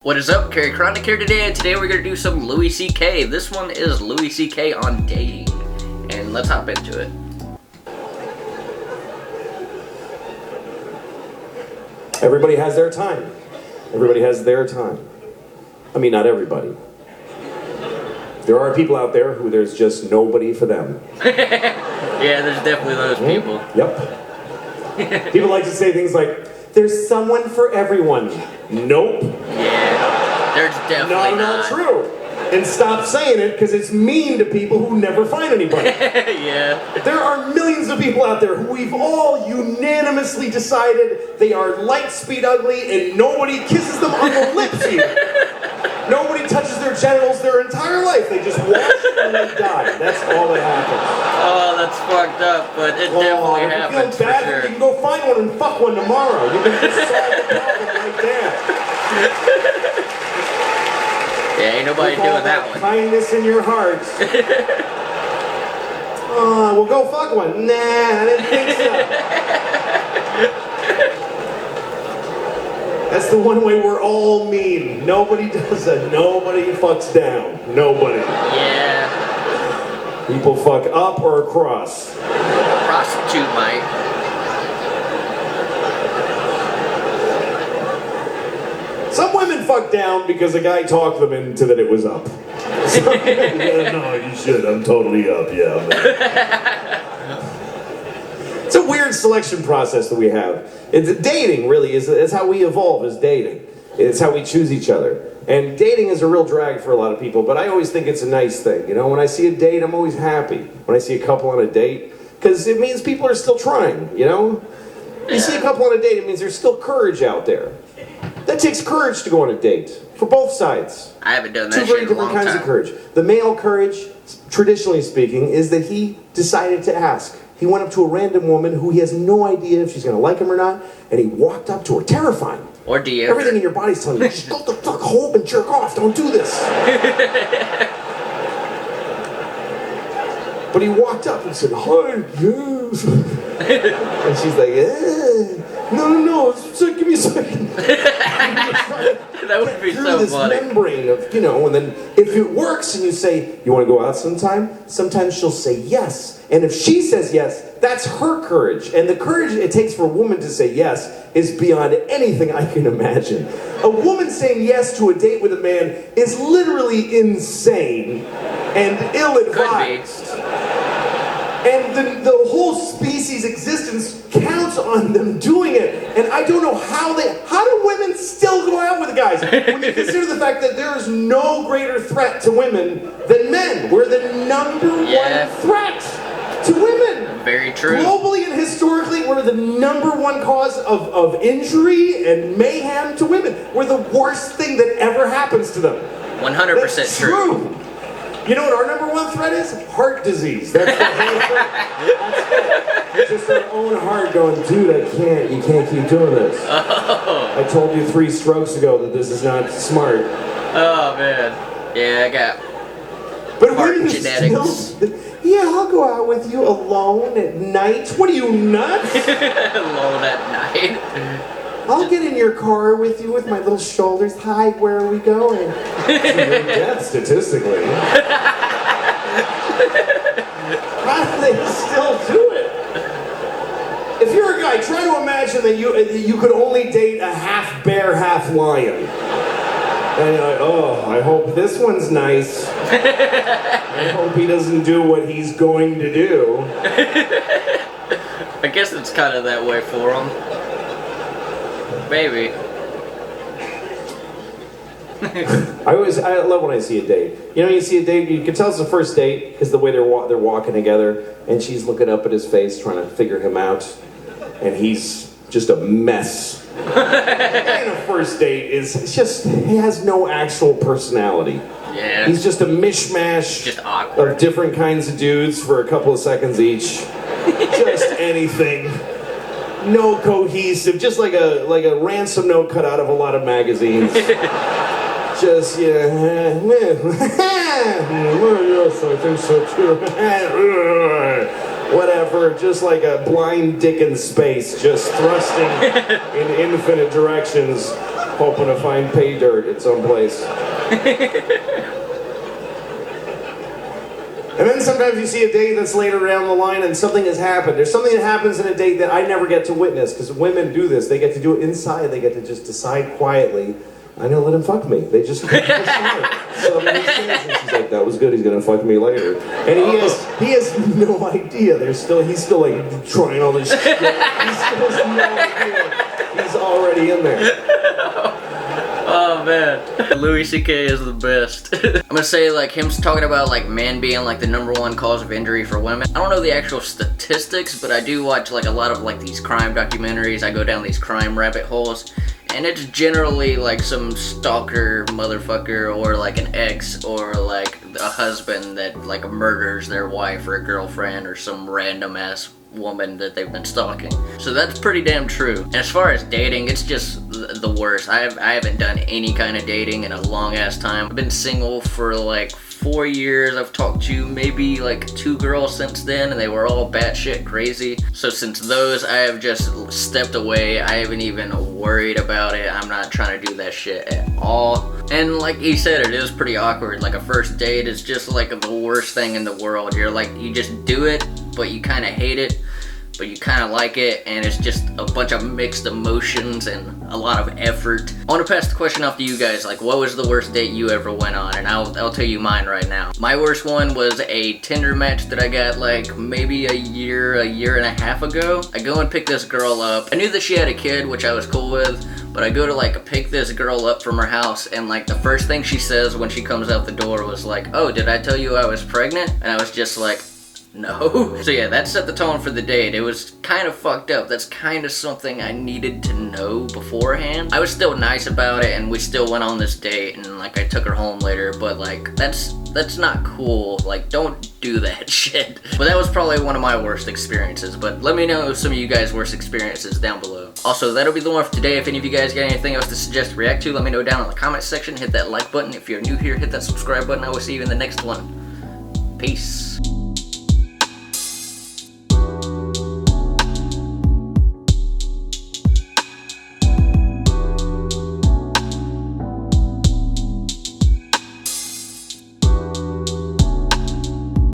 What is up, Cronic here today, and today we're going to do some Louis C.K. This one is Louis C.K. on dating, and let's hop into it. Everybody has their time. Everybody has their time. I mean, not everybody. There are people out there who there's just nobody for them. Yeah, there's definitely those people. Yep. People like to say things like, there's someone for everyone. Nope. Yeah, there's definitely not true. And stop saying it because it's mean to people who never find anybody. Yeah. There are millions of people out there who we've all unanimously decided they are light speed ugly and nobody kisses them on the lips even. Nobody touches their genitals their entire life. They just wash it and they die. That's all that happens. Oh, that's fucked up, but it definitely happens for sure. You can go find one and fuck one tomorrow. You can just solve the problem right there. Yeah, ain't nobody doing that one. Kindness in your heart. Well, go fuck one. Nah, I didn't think so. That's the one way we're all mean. Nobody does that. Nobody fucks down. Nobody. Yeah. People fuck up or across. Prostitute might. Some women fuck down because a guy talked them into that it was up. So, yeah, no, you should. I'm totally up, yeah. It's a weird selection process that we have. Dating really is how we evolve as dating. It's how we choose each other. And dating is a real drag for a lot of people, but I always think it's a nice thing. You know, when I see a date, I'm always happy. When I see a couple on a date, because it means people are still trying, you know? You see a couple on a date, it means there's still courage out there. That takes courage to go on a date, for both sides. I haven't done that Two very different kinds of courage. The male courage, traditionally speaking, is that he decided to ask. He went up to a random woman who he has no idea if she's going to like him or not, and he walked up to her, terrifying. Or do you? Everything in your body's telling you, just go the fuck home and jerk off, don't do this. But he walked up and said, hi, yes. And she's like, no, give me a second. That would be so this funny. Membrane of, you know, and then if it works and you say, you want to go out sometime? Sometimes she'll say yes. And if she says yes, that's her courage. And the courage it takes for a woman to say yes is beyond anything I can imagine. A woman saying yes to a date with a man is literally insane and ill-advised. And the whole species' existence counts on them doing it. And I don't know how do women still go out with guys? When you consider the fact that there is no greater threat to women than men. We're the number one threat to women. Very true. Globally and historically, we're the number one cause of injury and mayhem to women. We're the worst thing that ever happens to them. 100% That's true. You know what our number one threat is? Heart disease. That's the whole thing. That's just our own heart going, dude, you can't keep doing this. Oh. I told you 3 strokes ago that this is not smart. Oh, man. Yeah, I got heart genetics. Yeah, I'll go out with you alone at night. What are you, nuts? Alone at night. I'll get in your car with you with my little shoulders. Hi, where are we going? To your death, statistically. How do they still do it? If you're a guy, try to imagine that you could only date a half bear, half lion. And you're like, oh, I hope this one's nice. I hope he doesn't do what he's going to do. I guess it's kind of that way for him. Maybe. I love when I see a date. You know, you see a date, you can tell it's the first date because the way they're walking together, and she's looking up at his face, trying to figure him out, and he's just a mess. And a first date he has no actual personality. Yeah. He's just a mishmash just awkward. of different kinds of dudes for a couple of seconds each. Just anything. No cohesive, just like a ransom note cut out of a lot of magazines. Just, yes, I think so too. Whatever, just like a blind dick in space, just thrusting in infinite directions. hoping to find pay dirt at some place. And then sometimes you see a date that's later down the line and something has happened. There's something that happens in a date that I never get to witness, because women do this. They get to do it inside. They get to just decide quietly, I'm gonna let him fuck me. They just decide. Something he says, and she's like, that was good, he's gonna fuck me later. And he has no idea. He's still like trying all this shit. He still has no idea. He's already in there. Oh man, Louis C.K. is the best. I'm gonna say like him talking about like men being like the #1 cause of injury for women. I don't know the actual statistics, but I do watch like a lot of like these crime documentaries. I go down these crime rabbit holes, and it's generally like some stalker motherfucker or like an ex or like a husband that like murders their wife or a girlfriend or some random ass woman that they've been stalking. So that's pretty damn true. And as far as dating, it's just the worst. I haven't done any kind of dating in a long ass time. I've been single for like 4 years. I've talked to maybe like 2 girls since then, and they were all batshit crazy. So since those, I have just stepped away. I haven't even worried about it. I'm not trying to do that shit at all. And like he said, it is pretty awkward. Like a first date is just like the worst thing in the world. You're like, you just do it, but you kind of hate it, but you kind of like it, and it's just a bunch of mixed emotions and a lot of effort. I want to pass the question off to you guys, like what was the worst date you ever went on? And I'll tell you mine right now. My worst one was a Tinder match that I got like maybe a year and a half ago. I go and pick this girl up. I knew that she had a kid, which I was cool with, but I go to like pick this girl up from her house, and like the first thing she says when she comes out the door was like, oh, did I tell you I was pregnant? And I was just like, no. So yeah, that set the tone for the date. It was kind of fucked up. That's kind of something I needed to know beforehand. I was still nice about it, and we still went on this date, and like I took her home later, but like that's not cool. Like, don't do that shit. But that was probably one of my worst experiences. But let me know some of you guys' worst experiences down below. Also, that'll be the one for today. If any of you guys got anything else to suggest to react to, let me know down in the comment section. Hit that like button. If you're new here, hit that subscribe button. I will see you in the next one. Peace.